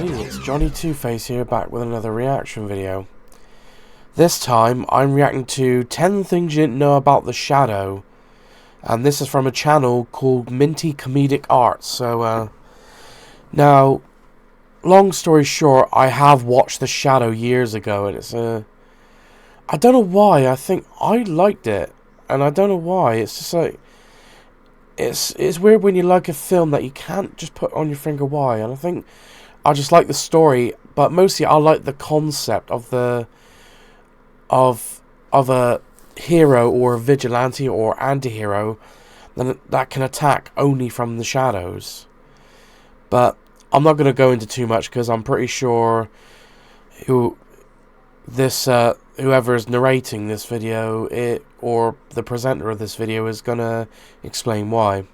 It's Johnny Two-Face here, back with another reaction video. This time I'm reacting to 10 things you didn't know about The Shadow, and this is from a channel called Minty Comedic Arts. So now, long story short, I have watched The Shadow years ago, and it's I don't know why, I think I liked it, and I don't know why. It's just like, it's weird when you like a film that you can't just put on your finger why, and I think I just like the story, but mostly I like the concept of a hero or a vigilante or anti-hero that can attack only from the shadows. But I'm not going to go into too much because I'm pretty sure whoever is narrating this video, or the presenter of this video, is going to explain why.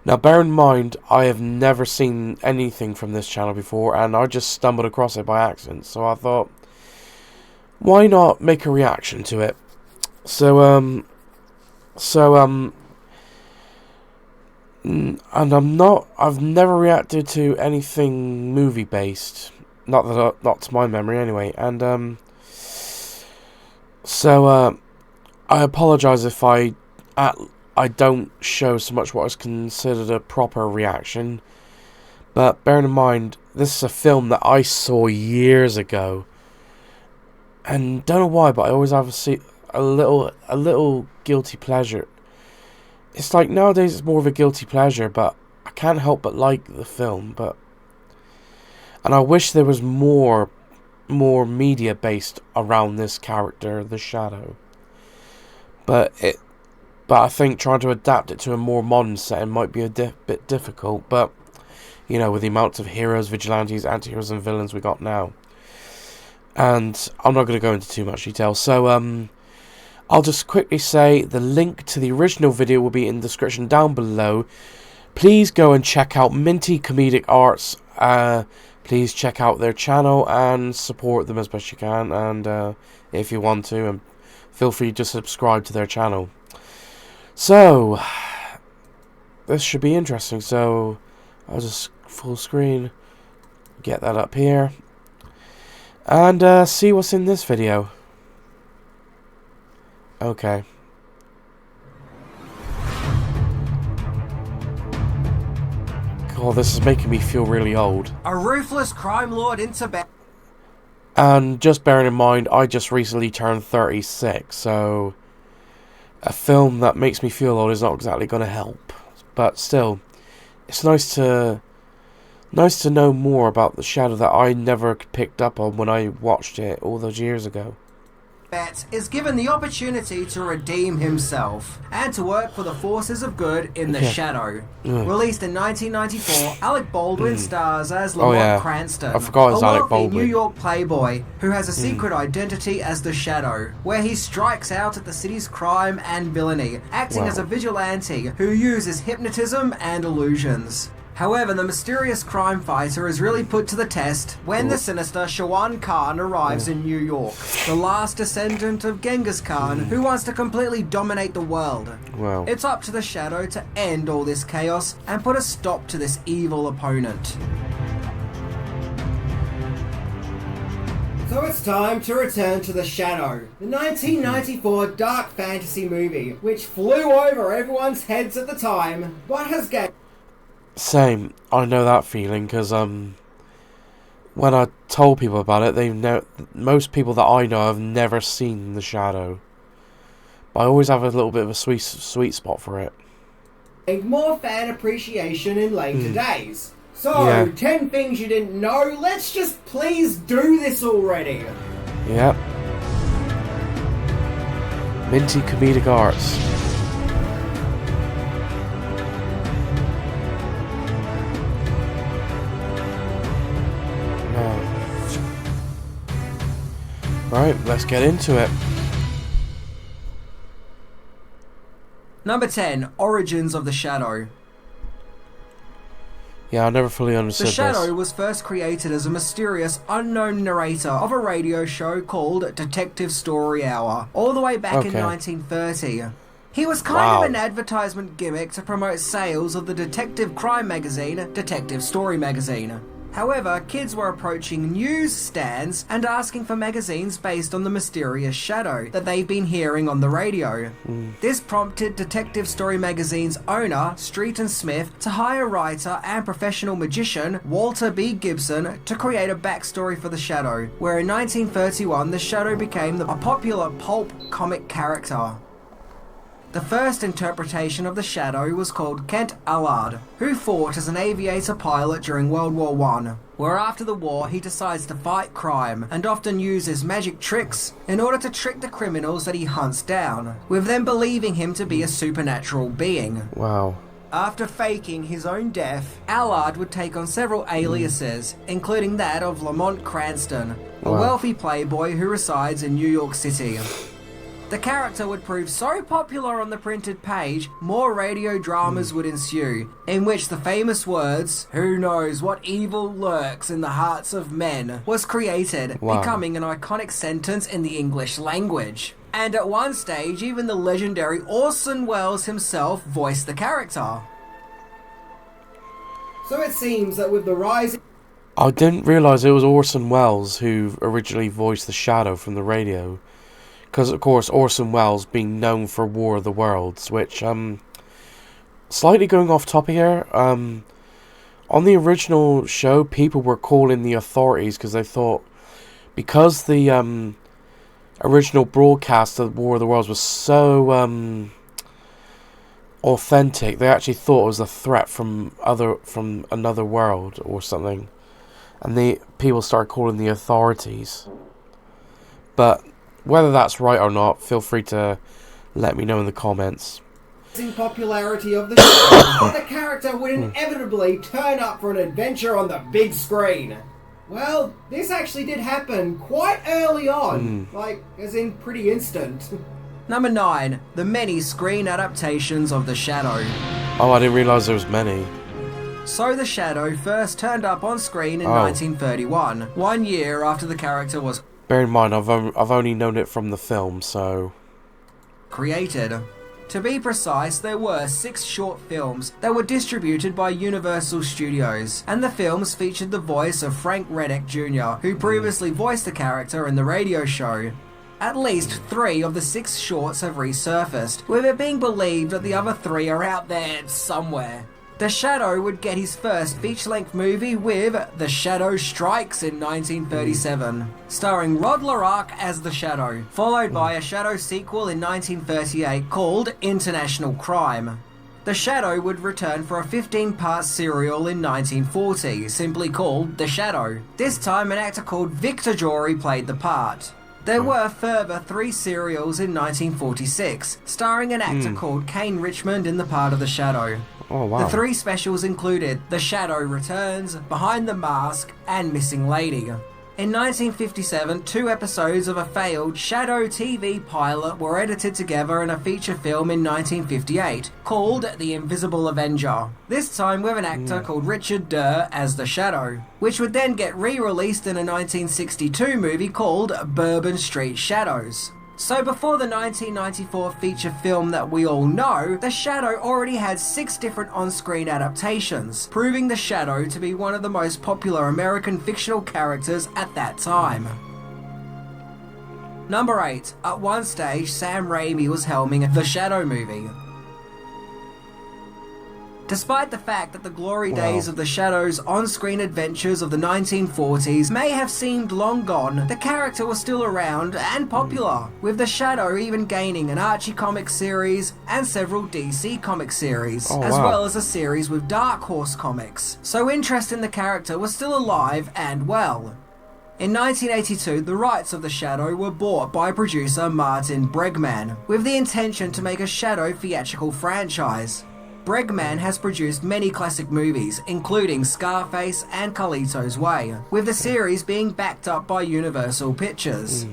Now, bear in mind, I have never seen anything from this channel before, and I just stumbled across it by accident, so I thought, why not make a reaction to it? And I've never reacted to anything movie-based, not to my memory anyway, and, I apologise if I don't show so much what is considered a proper reaction, but bearing in mind, this is a film that I saw years ago, and don't know why, but I always have a little guilty pleasure. It's like nowadays it's more of a guilty pleasure, but I can't help but like the film. And I wish there was more media based around this character, the Shadow. But I think trying to adapt it to a more modern setting might be a bit difficult. But, you know, with the amounts of heroes, vigilantes, anti-heroes and villains we got now. And I'm not going to go into too much detail. So, I'll just quickly say the link to the original video will be in the description down below. Please go and check out Minty Comedic Arts. Please check out their channel and support them as best you can. And if you want to, and feel free to subscribe to their channel. So, this should be interesting. So, I'll just full screen, get that up here, and see what's in this video. Okay. God, this is making me feel really old. A ruthless crime lord in Tibet. And just bearing in mind, I just recently turned 36, so a film that makes me feel old is not exactly going to help. But still, it's nice to know more about the Shadow that I never picked up on when I watched it all those years ago. Is given the opportunity to redeem himself and to work for the forces of good in The Shadow. Released in 1994, Alec Baldwin stars as Lamont Cranston, I forgot it was a Alec wealthy Baldwin. New York playboy who has a secret identity as The Shadow, where he strikes out at the city's crime and villainy, acting as a vigilante who uses hypnotism and illusions. However, the mysterious crime fighter is really put to the test when the sinister Shawan Khan arrives in New York, the last descendant of Genghis Khan, who wants to completely dominate the world. Wow. It's up to the Shadow to end all this chaos and put a stop to this evil opponent. So it's time to return to The Shadow, the 1994 dark fantasy movie, which flew over everyone's heads at the time, but has gained... Same, I know that feeling, because when I told people about it, most people that I know have never seen The Shadow. But I always have a little bit of a sweet spot for it. More fan appreciation in later days. So, 10 things you didn't know, let's just please do this already. Yep. Minty Comedic Arts. Right, let's get into it. Number 10, Origins of the Shadow. Yeah, I never fully The understood Shadow this. was first created as a mysterious, unknown narrator of a radio show called Detective Story Hour, all the way back in Okay. 1930. He was kind of Wow. an advertisement gimmick to promote sales of the detective crime magazine, Detective Story Magazine. However, kids were approaching newsstands and asking for magazines based on the mysterious Shadow that they've been hearing on the radio. This prompted Detective Story Magazine's owner, Street and Smith, to hire writer and professional magician Walter B. Gibson to create a backstory for the Shadow, where in 1931 the Shadow became a popular pulp comic character. The first interpretation of the Shadow was called Kent Allard, who fought as an aviator pilot during World War I, where after the war he decides to fight crime and often uses magic tricks in order to trick the criminals that he hunts down, with them believing him to be a supernatural being. Wow. After faking his own death, Allard would take on several aliases, including that of Lamont Cranston, a Wow. wealthy playboy who resides in New York City. The character would prove so popular on the printed page, more radio dramas would ensue, in which the famous words, "Who knows what evil lurks in the hearts of men," was created, Wow. becoming an iconic sentence in the English language. And at one stage, even the legendary Orson Welles himself voiced the character. So it seems that with the rise... I didn't realise it was Orson Welles who originally voiced the Shadow from the radio. Because, of course, Orson Welles being known for War of the Worlds, which, slightly going off topic here, on the original show, people were calling the authorities because they thought, because the, original broadcast of War of the Worlds was so, authentic, they actually thought it was a threat from another world or something. And the people started calling the authorities. But whether that's right or not, feel free to let me know in the comments. Popularity of the show, the character would inevitably turn up for an adventure on the big screen. Well, this actually did happen quite early on, like, as in pretty instant. Number 9. The many screen adaptations of The Shadow. Oh, I didn't realise there was many. So The Shadow first turned up on screen in 1931, 1 year after the character was Bear in mind, I've only known it from the film, so... created. To be precise, there were 6 short films that were distributed by Universal Studios, and the films featured the voice of Frank Reddick Jr., who previously voiced the character in the radio show. At least 3 of the 6 shorts have resurfaced, with it being believed that the other 3 are out there somewhere. The Shadow would get his first feature-length movie with The Shadow Strikes in 1937, starring Rod Larock as The Shadow, followed by a Shadow sequel in 1938 called International Crime. The Shadow would return for a 15-part serial in 1940, simply called The Shadow. This time an actor called Victor Jory played the part. There were further 3 serials in 1946, starring an actor called Kane Richmond in the part of The Shadow. Oh, wow. The 3 specials included The Shadow Returns, Behind the Mask, and Missing Lady. In 1957, 2 episodes of a failed Shadow TV pilot were edited together in a feature film in 1958, called The Invisible Avenger, this time with an actor called Richard Durr as the Shadow, which would then get re-released in a 1962 movie called Bourbon Street Shadows. So before the 1994 feature film that we all know, The Shadow already had 6 different on-screen adaptations, proving The Shadow to be one of the most popular American fictional characters at that time. Number 8. At one stage, Sam Raimi was helming The Shadow movie. Despite the fact that the glory days of The Shadow's on-screen adventures of the 1940s may have seemed long gone, the character was still around and popular, with The Shadow even gaining an Archie comic series and several DC comic series, as well as a series with Dark Horse Comics, so interest in the character was still alive and well. In 1982, the rights of The Shadow were bought by producer Martin Bregman, with the intention to make a Shadow theatrical franchise. Bregman has produced many classic movies, including Scarface and Carlito's Way, with the series being backed up by Universal Pictures.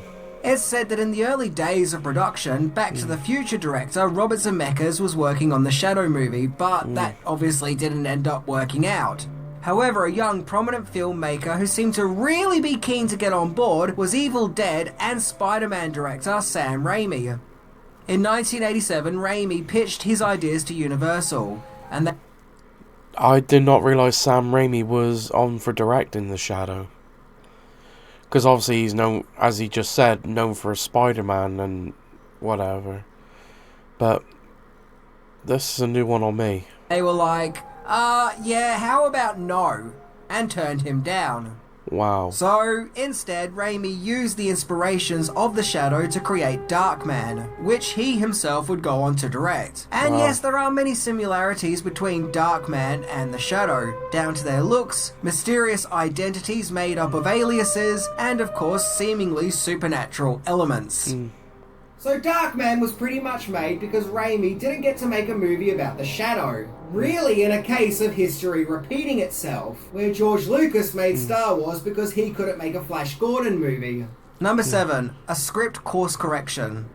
It's said that in the early days of production, Back to the Future director Robert Zemeckis was working on the Shadow movie, but that obviously didn't end up working out. However, a young prominent filmmaker who seemed to really be keen to get on board was Evil Dead and Spider-Man director Sam Raimi. In 1987, Raimi pitched his ideas to Universal, and I did not realise Sam Raimi was on for directing The Shadow. Because obviously he's known, as he just said, known for Spider-Man and whatever. But this is a new one on me. they were like, yeah, how about no? And turned him down. Wow. So, instead, Raimi used the inspirations of The Shadow to create Darkman, which he himself would go on to direct. And Wow. yes, there are many similarities between Darkman and The Shadow, down to their looks, mysterious identities made up of aliases, and of course, seemingly supernatural elements. So Darkman was pretty much made because Raimi didn't get to make a movie about The Shadow. Really in a case of history repeating itself, where George Lucas made Star Wars because he couldn't make a Flash Gordon movie. Number 7. A script course correction.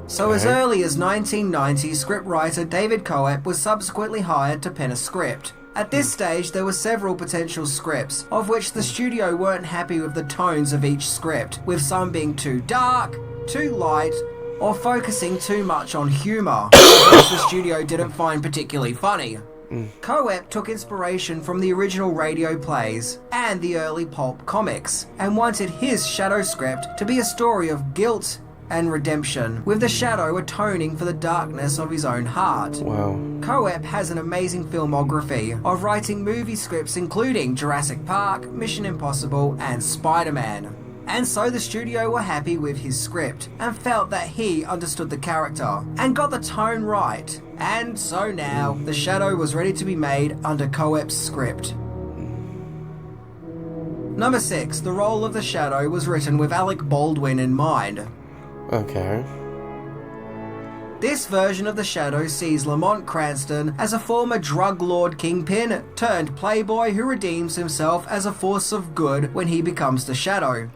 So as Okay. early as 1990, scriptwriter David Coep was subsequently hired to pen a script. At this stage, there were several potential scripts, of which the studio weren't happy with the tones of each script, with some being too dark, too light, or focusing too much on humour, which the studio didn't find particularly funny. Coep took inspiration from the original radio plays and the early pulp comics, and wanted his Shadow script to be a story of guilt and redemption, with the Shadow atoning for the darkness of his own heart. Wow. Coep has an amazing filmography of writing movie scripts including Jurassic Park, Mission Impossible, and Spider-Man. And so the studio were happy with his script and felt that he understood the character and got the tone right. And so now, The Shadow was ready to be made under Coep's script. Number 6. The role of The Shadow was written with Alec Baldwin in mind. Okay. This version of The Shadow sees Lamont Cranston as a former drug lord kingpin turned playboy who redeems himself as a force of good when he becomes The Shadow.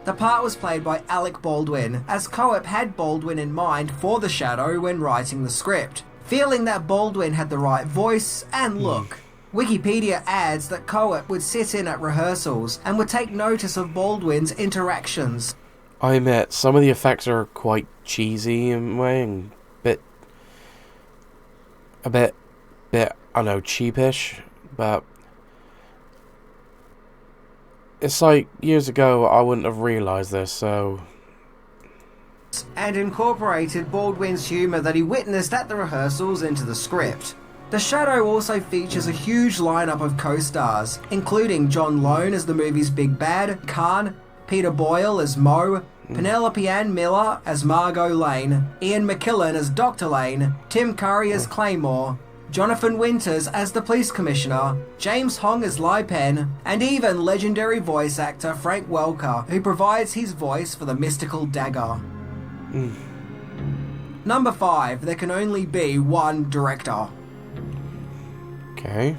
The part was played by Alec Baldwin, as Coep had Baldwin in mind for The Shadow when writing the script, feeling that Baldwin had the right voice and look. Wikipedia adds that Coep would sit in at rehearsals and would take notice of Baldwin's interactions. I admit, some of the effects are quite cheesy in a way, and a bit, I know, cheapish, but it's like years ago I wouldn't have realised this, so... And incorporated Baldwin's humour that he witnessed at the rehearsals into the script. The Shadow also features a huge lineup of co-stars, including John Lone as the movie's big bad, Khan, Peter Boyle as Mo, Penelope Ann Miller as Margot Lane, Ian McKellen as Dr. Lane, Tim Curry as Claymore, Jonathan Winters as the police commissioner, James Hong as Lai Pen, and even legendary voice actor Frank Welker, who provides his voice for the mystical dagger. Number 5. There can only be one director. Okay.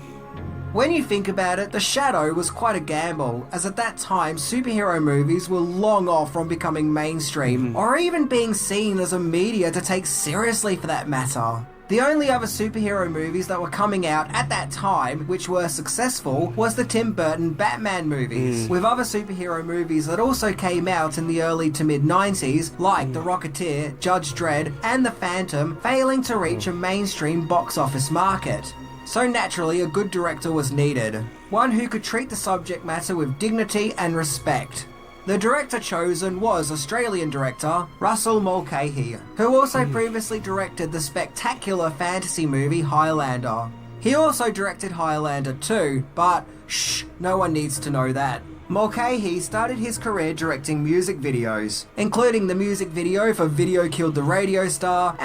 When you think about it, The Shadow was quite a gamble, as at that time superhero movies were long off from becoming mainstream, or even being seen as a media to take seriously for that matter. The only other superhero movies that were coming out at that time which were successful was the Tim Burton Batman movies, with other superhero movies that also came out in the early to mid 90s like The Rocketeer, Judge Dredd, and The Phantom failing to reach a mainstream box office market. So naturally a good director was needed, one who could treat the subject matter with dignity and respect. The director chosen was Australian director Russell Mulcahy, who also previously directed the spectacular fantasy movie Highlander. He also directed Highlander 2, but shh, no one needs to know that. Mulcahy started his career directing music videos, including the music video for Video Killed the Radio Star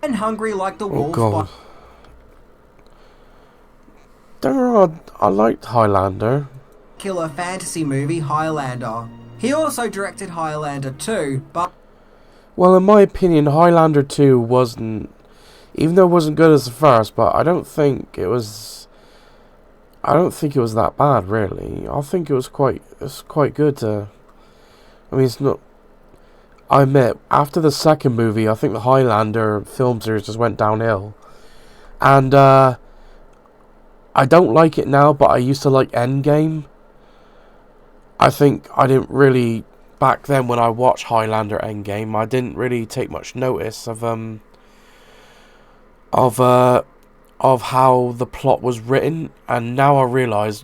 and Hungry Like the Wolf by I liked Highlander. killer fantasy movie Highlander. He also directed Highlander 2, but... Well, in my opinion, Highlander 2 wasn't... Even though it wasn't good as the first, but I don't think it was that bad, really. I think it's quite good to... I mean, it's not... I admit, after the second movie, I think the Highlander film series just went downhill. And, I don't like it now, but I used to like Endgame. I think I didn't really, back then when I watched Highlander Endgame, I didn't really take much notice of how the plot was written, and now I realise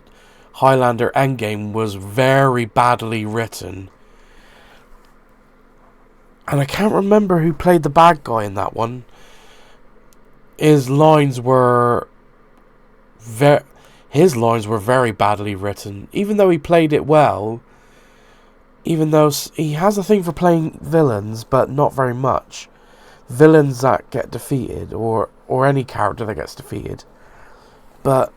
Highlander Endgame was very badly written. And I can't remember who played the bad guy in that one. His lines were very badly written, even though he played it well. Even though he has a thing for playing villains, but not very much. Villains that get defeated, or any character that gets defeated. But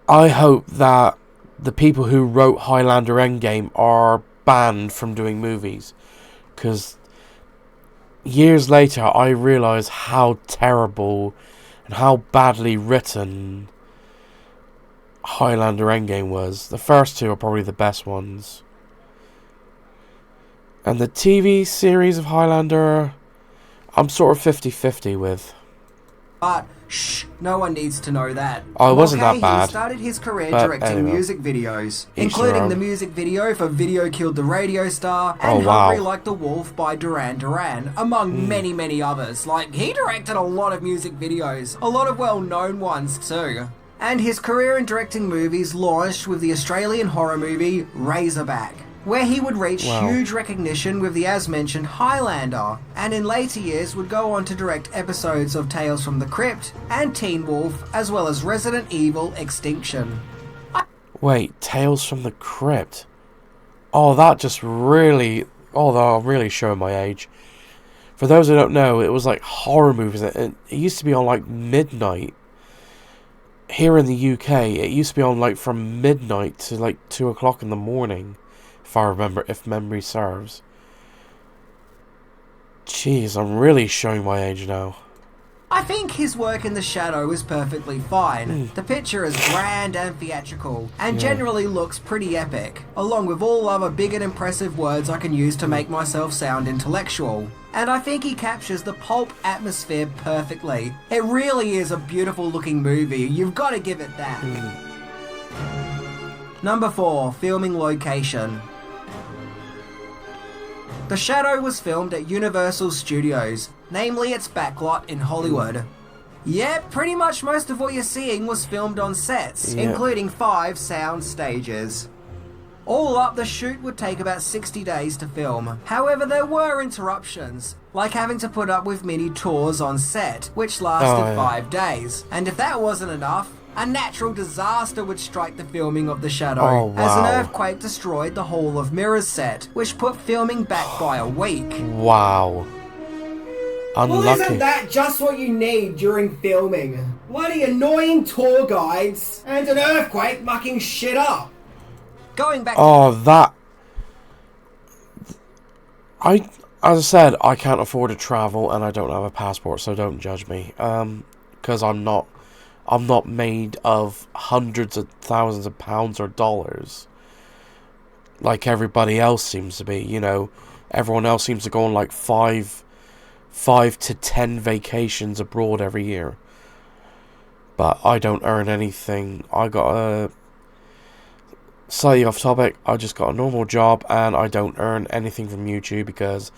I hope that the people who wrote Highlander Endgame are banned from doing movies, because years later I realised how terrible and how badly written Highlander Endgame was. The first two are probably the best ones. And the TV series of Highlander, I'm sort of 50-50 with. But, shh, no one needs to know that. Oh, it wasn't that bad. He started his career But directing anyway. music videos, Each including their own. the music video for Video Killed the Radio Star and Oh, wow. Hungry Like the Wolf by Duran Duran, among many, many others. Like, he directed a lot of music videos, a lot of well-known ones too. And his career in directing movies launched with the Australian horror movie Razorback, where he would reach Wow. huge recognition with the as-mentioned Highlander, and in later years would go on to direct episodes of Tales from the Crypt and Teen Wolf, as well as Resident Evil Extinction. Wait, Tales from the Crypt. Oh, that just really... Oh, I'm really showing my age. For those who don't know, it was like horror movies. It used to be on like midnight. Here in the UK, it used to be on like from midnight to like 2 o'clock in the morning. If memory serves. Jeez, I'm really showing my age now. I think his work in The Shadow is perfectly fine. The picture is grand and theatrical, and generally looks pretty epic, along with all other big and impressive words I can use to make myself sound intellectual. And I think he captures the pulp atmosphere perfectly. It really is a beautiful looking movie, you've got to give it that. Number 4, filming location. The Shadow was filmed at Universal Studios, namely its backlot in Hollywood. Yeah, pretty much most of what you're seeing was filmed on sets, including 5 sound stages. All up, the shoot would take about 60 days to film. However, there were interruptions, like having to put up with mini tours on set, which lasted 5 days. And if that wasn't enough, a natural disaster would strike the filming of The Shadow, as an earthquake destroyed the Hall of Mirrors set, which put filming back by a week. Wow. Unlucky. Well, isn't that just what you need during filming? Bloody annoying tour guides and an earthquake mucking shit up. Going back As I said, I can't afford to travel and I don't have a passport, so don't judge me. Because I'm not made of hundreds of thousands of pounds or dollars like everybody else seems to be. You know, everyone else seems to go on like 5 to 10 vacations abroad every year. But I don't earn anything. I got a... Slightly off topic, I just got a normal job and I don't earn anything from YouTube because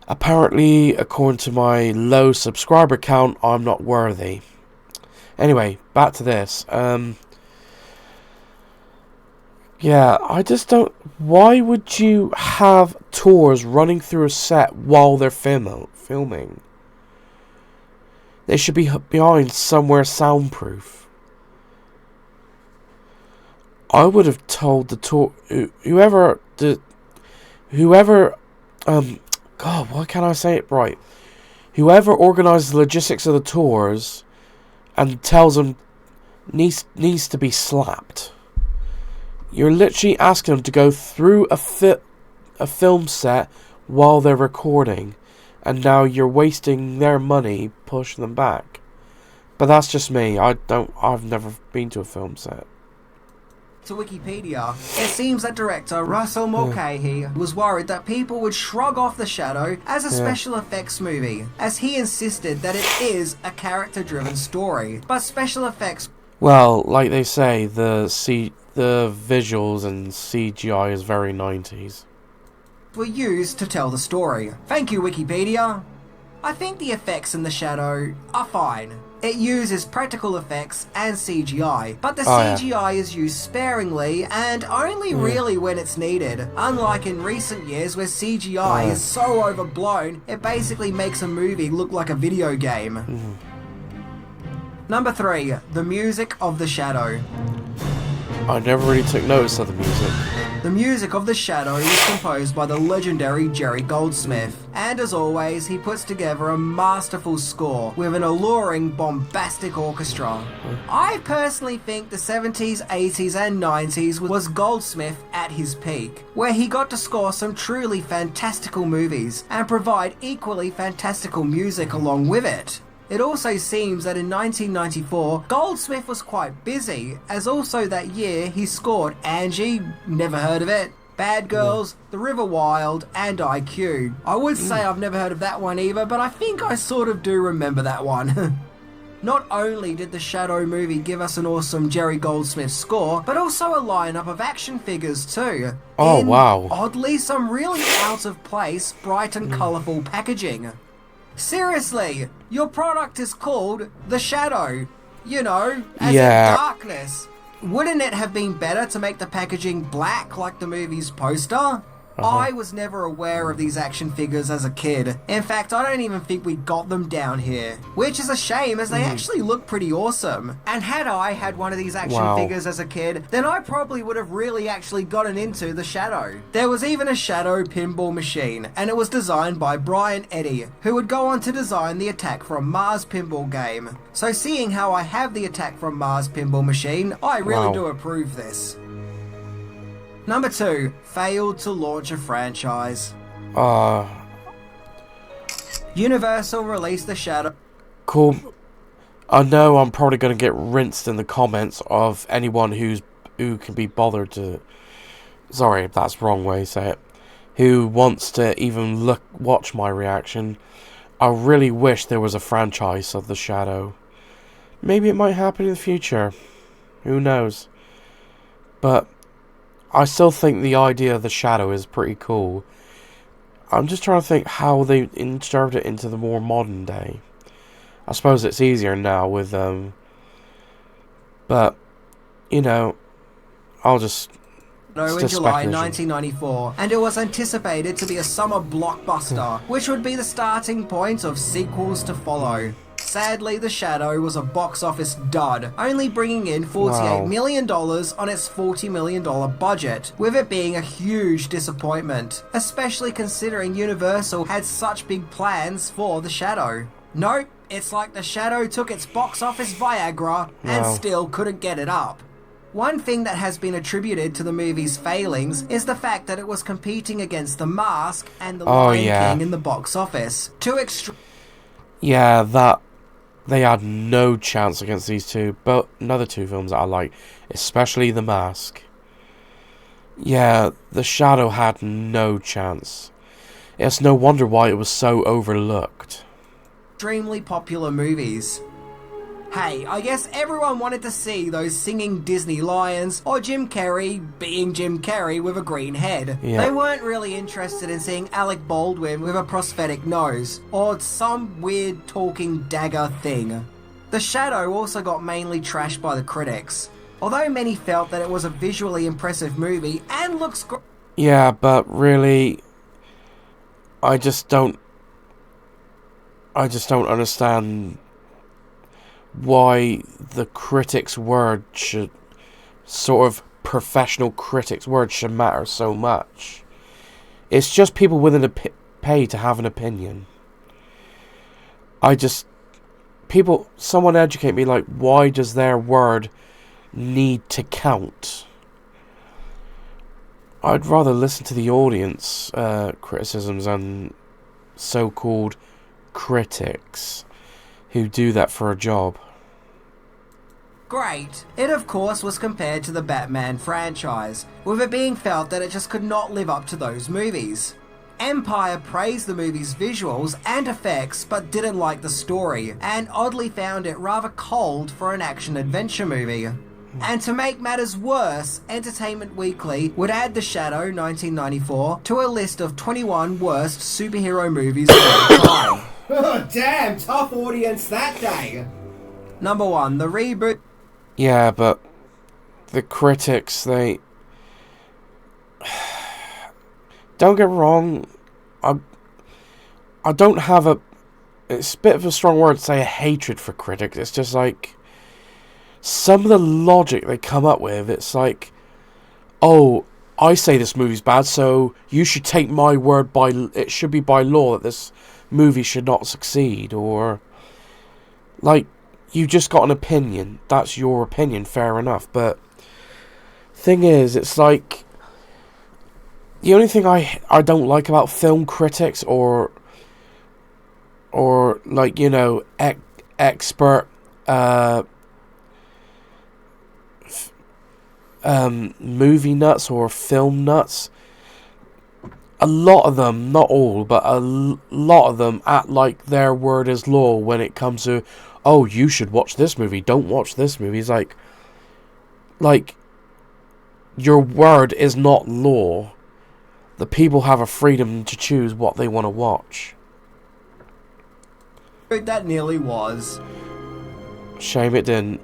apparently, according to my low subscriber count, I'm not worthy. Anyway, back to this. Yeah, I just don't... Why would you have tours running through a set while they're filming? They should be behind somewhere soundproof. I would have told the tour... God, why can't I say it right? Whoever organises the logistics of the tours and tells them needs to be slapped. You're literally asking them to go through a film set while they're recording, and now you're wasting their money pushing them back. But that's just me. I've never been to a film set. to Wikipedia, it seems that director Russell Mulcahy was worried that people would shrug off The Shadow as a special effects movie, as he insisted that it is a character-driven story. But special effects... Well, like they say, the visuals and CGI is very 90s. ...were used to tell the story. Thank you, Wikipedia. I think the effects in The Shadow are fine. It uses practical effects and CGI, but the CGI is used sparingly and only really when it's needed, unlike in recent years where CGI is so overblown it basically makes a movie look like a video game. Number 3. The music of The Shadow. I never really took notice of the music. The music of The Shadow was composed by the legendary Jerry Goldsmith, and as always, he puts together a masterful score with an alluring, bombastic orchestra. I personally think the 70s, 80s and 90s was Goldsmith at his peak, where he got to score some truly fantastical movies and provide equally fantastical music along with it. It also seems that in 1994, Goldsmith was quite busy, as also that year he scored Angie, never heard of it, Bad Girls, The River Wild, and IQ. I would say I've never heard of that one either, but I think I sort of do remember that one. Not only did the Shadow movie give us an awesome Jerry Goldsmith score, but also a lineup of action figures too. Oh, wow. Oddly, some really out of place, bright and colourful packaging. Seriously, your product is called The Shadow, you know, as in darkness. Wouldn't it have been better to make the packaging black like the movie's poster? I was never aware of these action figures as a kid. In fact, I don't even think we got them down here. Which is a shame, as they actually look pretty awesome. And had I had one of these action figures as a kid, then I probably would have really actually gotten into The Shadow. There was even a Shadow pinball machine, and it was designed by Brian Eddy, who would go on to design the Attack from Mars pinball game. So seeing how I have the Attack from Mars pinball machine, I really do approve this. Number 2, failed to launch a franchise. Universal released The Shadow. Cool. I know I'm probably going to get rinsed in the comments of anyone who can be bothered to... Sorry, that's the wrong way to say it. Who wants to even watch my reaction. I really wish there was a franchise of The Shadow. Maybe it might happen in the future. Who knows? But... I still think the idea of The Shadow is pretty cool. I'm just trying to think how they insert it into the more modern day. I suppose it's easier now with, but, you know, I'll just... in July 1994, and it was anticipated to be a summer blockbuster, which would be the starting point of sequels to follow. Sadly, The Shadow was a box office dud, only bringing in $48 million on its $40 million budget, with it being a huge disappointment, especially considering Universal had such big plans for The Shadow. Nope, it's like The Shadow took its box office Viagra and still couldn't get it up. One thing that has been attributed to the movie's failings is the fact that it was competing against The Mask and The Lion King in the box office. They had no chance against these two, but another two films that I like, especially The Mask. Yeah, The Shadow had no chance. It's no wonder why it was so overlooked. Extremely popular movies. Hey, I guess everyone wanted to see those singing Disney lions, or Jim Carrey being Jim Carrey with a green head. Yeah. They weren't really interested in seeing Alec Baldwin with a prosthetic nose, or some weird talking dagger thing. The Shadow also got mainly trashed by the critics, although many felt that it was a visually impressive movie and looks great. Yeah, but really, I just don't understand why the critics' word should, sort of professional critics' word should matter so much. It's just people willing to pay to have an opinion. Someone educate me, like, why does their word need to count? I'd rather listen to the audience criticisms and so-called critics who do that for a job. Great. It of course was compared to the Batman franchise, with it being felt that it just could not live up to those movies. Empire praised the movie's visuals and effects but didn't like the story, and oddly found it rather cold for an action-adventure movie. And to make matters worse, Entertainment Weekly would add The Shadow 1994 to a list of 21 worst superhero movies of all time. Oh, damn, tough audience that day. Number 1, the reboot. Yeah, but the critics, they... Don't get wrong, I don't have a... It's a bit of a strong word to say a hatred for critics. It's just like... Some of the logic they come up with, it's like... Oh, I say this movie's bad, so you should take my word by... It should be by law that this movie should not succeed, or... Like, you just got an opinion. That's your opinion, fair enough, but... Thing is, it's like... The only thing I don't like about film critics or like, you know, expert movie nuts or film nuts, a lot of them, not all, but a lot of them act like their word is law when it comes to, oh, you should watch this movie, don't watch this movie. It's like your word is not law. The people have a freedom to choose what they want to watch. That nearly was. Shame it didn't.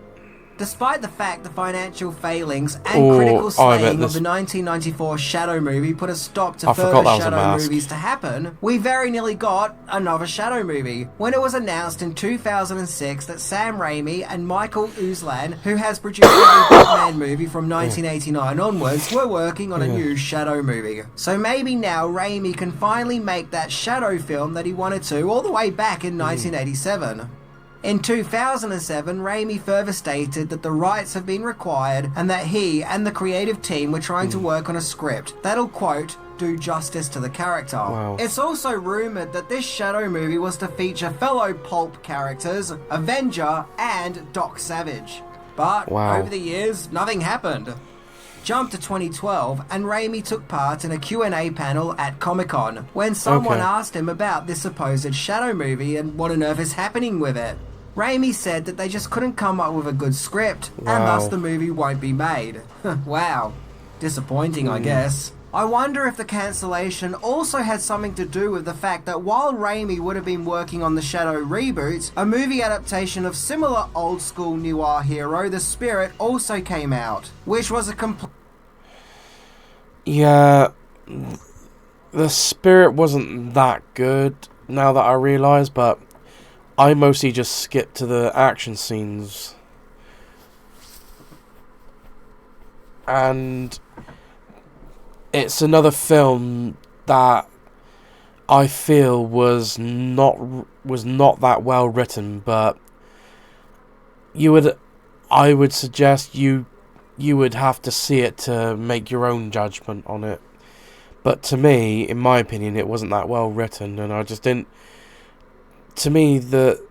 Despite the fact the financial failings and critical slaying of the 1994 Shadow movie put a stop to further Shadow movies to happen, we very nearly got another Shadow movie when it was announced in 2006 that Sam Raimi and Michael Uslan, who has produced every Batman movie from 1989 onwards, were working on a new Shadow movie. So maybe now Raimi can finally make that Shadow film that he wanted to all the way back in 1987. In 2007, Raimi further stated that the rights have been required and that he and the creative team were trying to work on a script that'll, quote, do justice to the character. Wow. It's also rumoured that this Shadow movie was to feature fellow Pulp characters, Avenger and Doc Savage. But over the years, nothing happened. Jump to 2012, and Raimi took part in a Q&A panel at Comic-Con when someone asked him about this supposed Shadow movie and what on earth is happening with it. Raimi said that they just couldn't come up with a good script, and thus the movie won't be made. Wow. Disappointing, I guess. I wonder if the cancellation also had something to do with the fact that while Raimi would have been working on the Shadow reboot, a movie adaptation of similar old-school noir hero, The Spirit, also came out, which was a complete... Yeah, The Spirit wasn't that good, now that I realise, but I mostly just skipped to the action scenes. And it's another film that I feel was not that well written, but I would suggest you would have to see it to make your own judgment on it. But to me, in my opinion, it wasn't that well written, and I just didn't. To me, the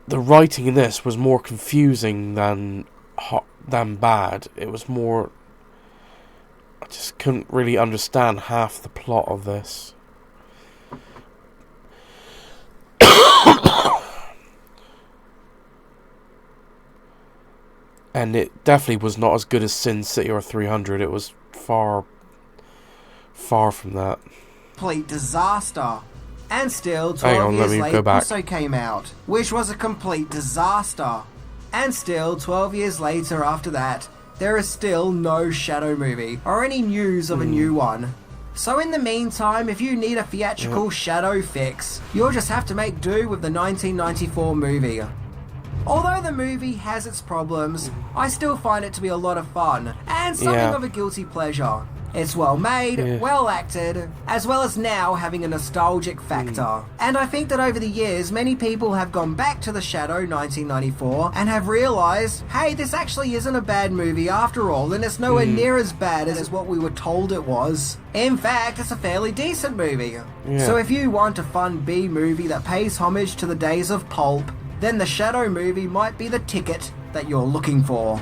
writing in this was more confusing than bad. It was more... I just couldn't really understand half the plot of this. And it definitely was not as good as Sin City or 300. It was far from that. Complete disaster. And still, 12 years later also came out, which was a complete disaster. And still, 12 years later after that, there is still no Shadow movie, or any news of a new one. So in the meantime, if you need a theatrical Shadow fix, you'll just have to make do with the 1994 movie. Although the movie has its problems, I still find it to be a lot of fun, and something of a guilty pleasure. It's well made, well acted, as well as now having a nostalgic factor. And I think that over the years, many people have gone back to The Shadow 1994 and have realised, hey, this actually isn't a bad movie after all, and it's nowhere near as bad as what we were told it was. In fact, it's a fairly decent movie. So if you want a fun B movie that pays homage to the days of pulp, then The Shadow movie might be the ticket that you're looking for.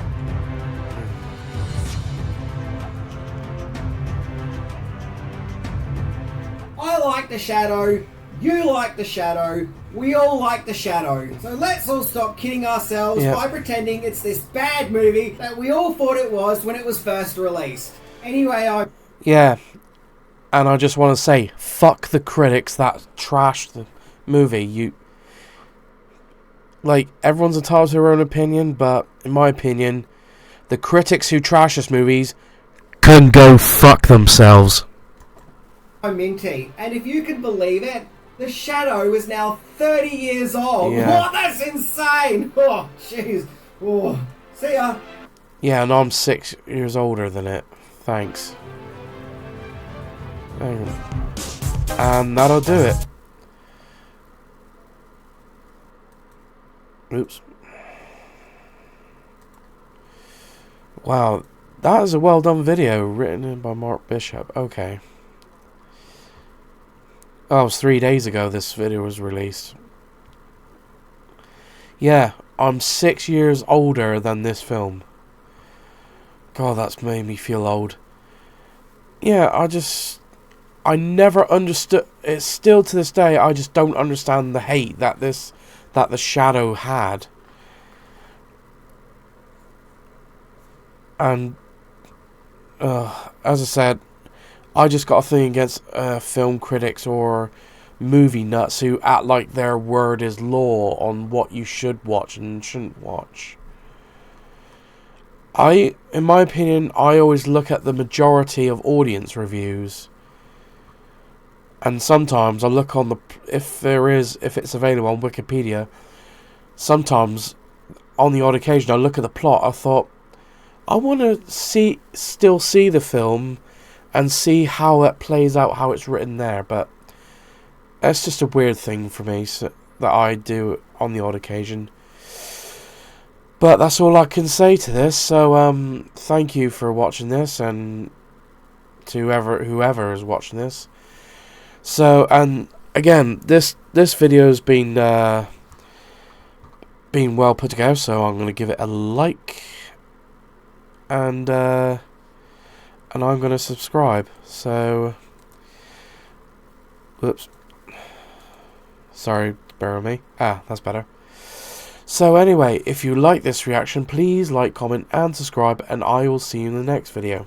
I like The Shadow, you like The Shadow, we all like The Shadow. So let's all stop kidding ourselves by pretending it's this bad movie that we all thought it was when it was first released. Anyway, Yeah, and I just want to say, fuck the critics that trashed the movie. Everyone's entitled to their own opinion, but in my opinion, the critics who trash this movies can go fuck themselves. I'm Minty, and if you can believe it, The Shadow is now 30 years old. Yeah. Oh, that's insane! Oh, jeez. Oh, see ya. Yeah, and I'm 6 years older than it. Thanks. And that'll do it. Oops. Wow, that is a well done video written in by Mark Bishop. Okay. Oh, it was 3 days ago this video was released. Yeah, I'm 6 years older than this film. God, that's made me feel old. Yeah, I never understood. It's still to this day, I just don't understand the hate that The Shadow had. And, as I said, I just got a thing against film critics or movie nuts who act like their word is law on what you should watch and shouldn't watch. In my opinion, I always look at the majority of audience reviews. And sometimes I look on if it's available on Wikipedia. Sometimes, on the odd occasion, I look at the plot. I thought, I want to still see the film and see how it plays out, how it's written there. But that's just a weird thing for me that I do on the odd occasion. But that's all I can say to this. So thank you for watching this, and to whoever is watching this. So, and again, this video's been well put together, so I'm going to give it a like, and I'm going to subscribe. So, whoops, sorry, bear with me. That's better. So anyway, if you like this reaction, please like, comment and subscribe, and I will see you in the next video.